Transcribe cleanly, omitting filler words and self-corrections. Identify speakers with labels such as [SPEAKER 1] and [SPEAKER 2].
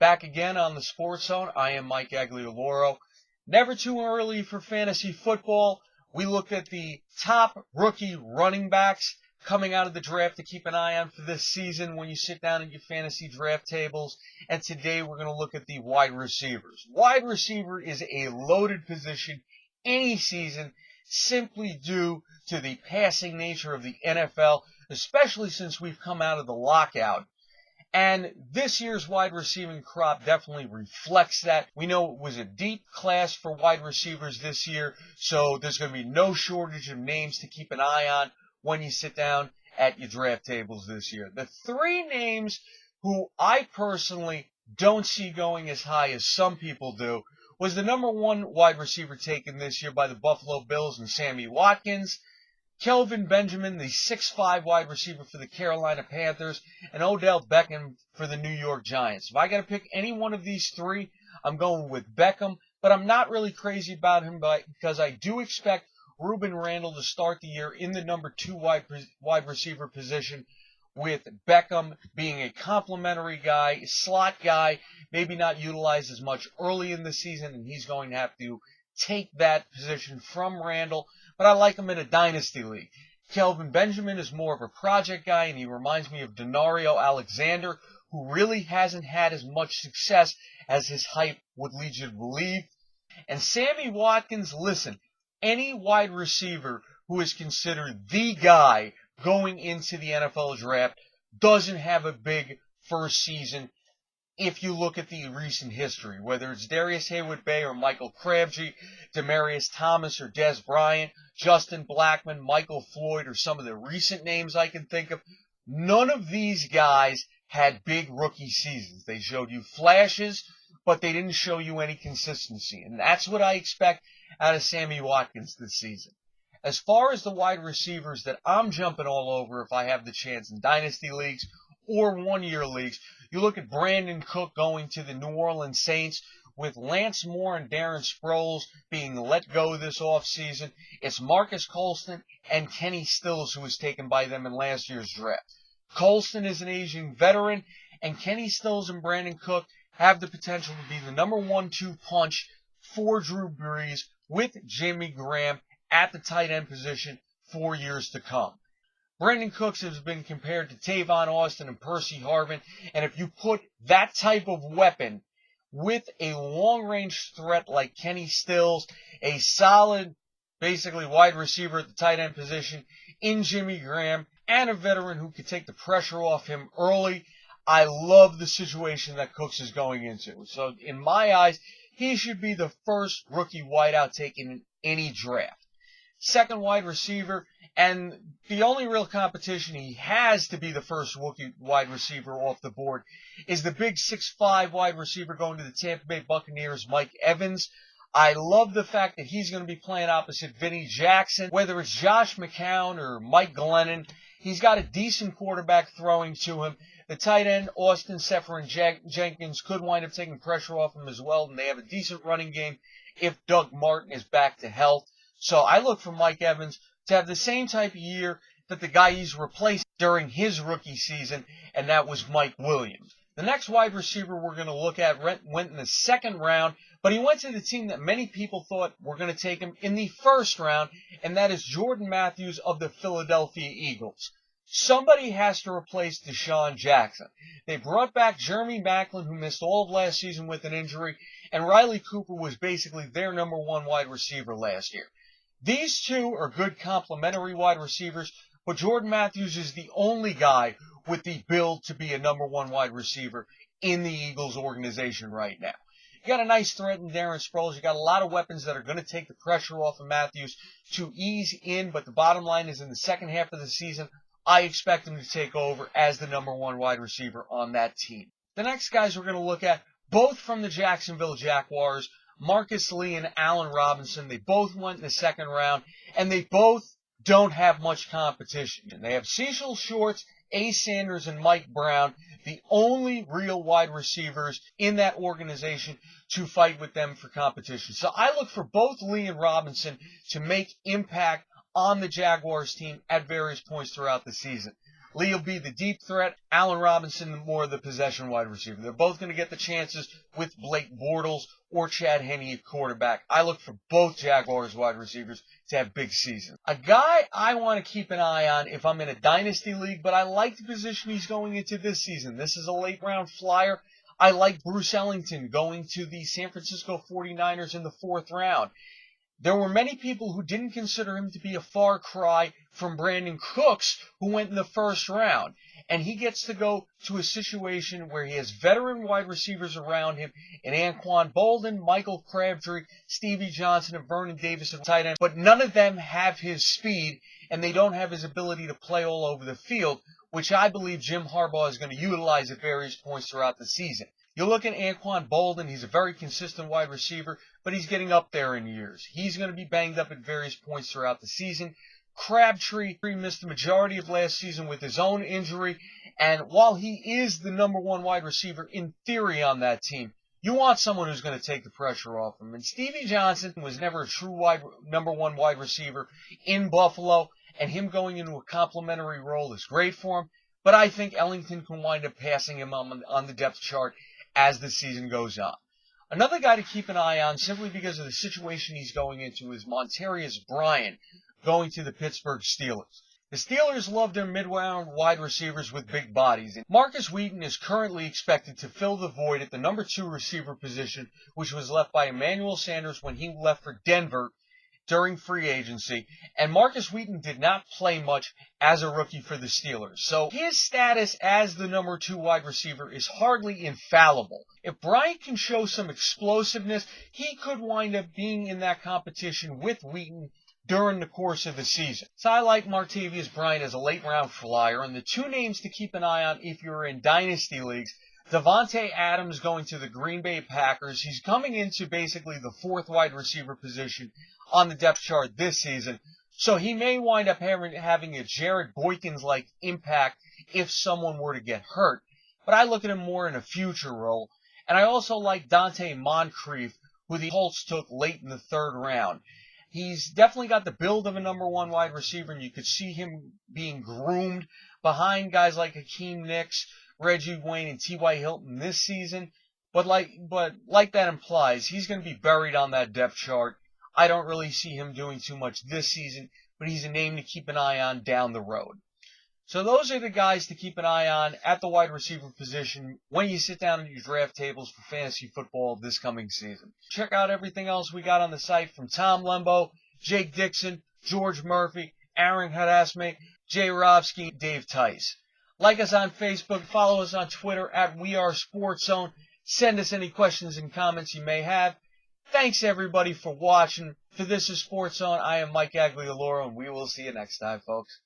[SPEAKER 1] Back again on the Sports Zone. I am Mike Aglialoro. Never too early for fantasy football. We looked at the top rookie running backs coming out of the draft to keep an eye on for this season when you sit down at your fantasy draft tables. And today we're going to look at the wide receivers. Wide receiver is a loaded position any season simply due to the passing nature of the NFL, especially since we've come out of the lockout. And this year's wide receiving crop definitely reflects that. We know it was a deep class for wide receivers this year, so there's going to be no shortage of names to keep an eye on when you sit down at your draft tables this year. The three names who I personally don't see going as high as some people do was the number one wide receiver taken this year by the Buffalo Bills and Sammy Watkins, Kelvin Benjamin, the 6'5" wide receiver for the Carolina Panthers, and Odell Beckham for the New York Giants. If I got to pick any one of these three, I'm going with Beckham, but I'm not really crazy about him because I do expect Ruben Randle to start the year in the number 2 wide receiver position, with Beckham being a complimentary guy, slot guy, maybe not utilized as much early in the season, and he's going to have to take that position from Randle, but I like him in a dynasty league. Kelvin Benjamin is more of a project guy, and he reminds me of Denario Alexander, who really hasn't had as much success as his hype would lead you to believe. And Sammy Watkins, listen, any wide receiver who is considered the guy going into the NFL draft doesn't have a big first season. If you look at the recent history, whether it's Darius Haywood-Bay or Michael Crabtree, Demaryius Thomas or Dez Bryant, Justin Blackmon, Michael Floyd, or some of the recent names I can think of, none of these guys had big rookie seasons. They showed you flashes, but they didn't show you any consistency. And that's what I expect out of Sammy Watkins this season. As far as the wide receivers that I'm jumping all over if I have the chance in dynasty leagues or one-year leagues, you look at Brandon Cook going to the New Orleans Saints, with Lance Moore and Darren Sproles being let go this offseason. It's Marcus Colston and Kenny Stills who was taken by them in last year's draft. Colston is an aging veteran, and Kenny Stills and Brandon Cook have the potential to be the number 1-2 punch for Drew Brees with Jimmy Graham at the tight end position for years to come. Brandon Cooks has been compared to Tavon Austin and Percy Harvin, and if you put that type of weapon with a long-range threat like Kenny Stills, a solid, basically wide receiver at the tight end position in Jimmy Graham, and a veteran who could take the pressure off him early, I love the situation that Cooks is going into. So in my eyes, he should be the first rookie wideout taken in any draft. Second wide receiver, and the only real competition he has to be the first rookie wide receiver off the board, is the big 6'5" wide receiver going to the Tampa Bay Buccaneers, Mike Evans. I love the fact that he's going to be playing opposite Vinny Jackson. Whether it's Josh McCown or Mike Glennon, he's got a decent quarterback throwing to him. The tight end, Austin Seferian-Jenkins, could wind up taking pressure off him as well, and they have a decent running game if Doug Martin is back to health. So I look for Mike Evans to have the same type of year that the guy he's replaced during his rookie season, and that was Mike Williams. The next wide receiver we're going to look at went in the second round, but he went to the team that many people thought were going to take him in the first round, and that is Jordan Matthews of the Philadelphia Eagles. Somebody has to replace Deshaun Jackson. They brought back Jeremy Maclin, who missed all of last season with an injury, and Riley Cooper was basically their number 1 wide receiver last year. These two are good complementary wide receivers, but Jordan Matthews is the only guy with the build to be a number 1 wide receiver in the Eagles organization right now. You got a nice threat in Darren Sproles. You got a lot of weapons that are going to take the pressure off of Matthews to ease in, but the bottom line is in the second half of the season, I expect him to take over as the number 1 wide receiver on that team. The next guys we're going to look at, both from the Jacksonville Jaguars, Marcus Lee and Allen Robinson. They both went in the second round, and they both don't have much competition. They have Cecil Shorts, Ace Sanders, and Mike Brown, the only real wide receivers in that organization to fight with them for competition. So I look for both Lee and Robinson to make impact on the Jaguars team at various points throughout the season. Lee will be the deep threat. Allen Robinson, more of the possession wide receiver. They're both going to get the chances with Blake Bortles or Chad Henne at quarterback. I look for both Jaguars wide receivers to have big seasons. A guy I want to keep an eye on if I'm in a dynasty league, but I like the position he's going into this season. This is a late round flyer. I like Bruce Ellington going to the San Francisco 49ers in the 4th round. There were many people who didn't consider him to be a far cry from Brandon Cooks, who went in the 1st round. And he gets to go to a situation where he has veteran wide receivers around him in Anquan Bolden, Michael Crabtree, Stevie Johnson, and Vernon Davis at tight end. But none of them have his speed, and they don't have his ability to play all over the field, which I believe Jim Harbaugh is going to utilize at various points throughout the season. You look at Anquan Bolden, he's a very consistent wide receiver, but he's getting up there in years. He's going to be banged up at various points throughout the season. Crabtree missed the majority of last season with his own injury, and while he is the number 1 wide receiver in theory on that team, you want someone who's going to take the pressure off him. And Stevie Johnson was never a true number 1 wide receiver in Buffalo, and him going into a complimentary role is great for him, but I think Ellington can wind up passing him on the depth chart as the season goes on. Another guy to keep an eye on, simply because of the situation he's going into, is Montarius Bryant, going to the Pittsburgh Steelers. The Steelers love their mid-round wide receivers with big bodies. And Marcus Wheaton is currently expected to fill the void at the number 2 receiver position, which was left by Emmanuel Sanders when he left for Denver during free agency, and Marcus Wheaton did not play much as a rookie for the Steelers. So his status as the number 2 wide receiver is hardly infallible. If Bryant can show some explosiveness, he could wind up being in that competition with Wheaton during the course of the season. So I like Martavius Bryant as a late round flyer, and the 2 names to keep an eye on if you're in dynasty leagues: Devontae Adams going to the Green Bay Packers. He's coming into basically the 4th wide receiver position on the depth chart this season, so he may wind up having a Jared Boykins-like impact if someone were to get hurt. But I look at him more in a future role. And I also like Dante Moncrief, who the Colts took late in the 3rd round. He's definitely got the build of a number 1 wide receiver, and you could see him being groomed behind guys like Hakeem Nicks, Reggie Wayne, and T.Y. Hilton this season. But like that implies, he's going to be buried on that depth chart. I don't really see him doing too much this season, but he's a name to keep an eye on down the road. So those are the guys to keep an eye on at the wide receiver position when you sit down in your draft tables for fantasy football this coming season. Check out everything else we got on the site from Tom Lembo, Jake Dixon, George Murphy, Aaron Hadasme, Jay Rovsky, Dave Tice. Like us on Facebook, follow us on Twitter at WeAreSportsZone. Send us any questions and comments you may have. Thanks everybody for watching. For This is SportsZone, I am Mike Aglialoro, and we will see you next time, folks.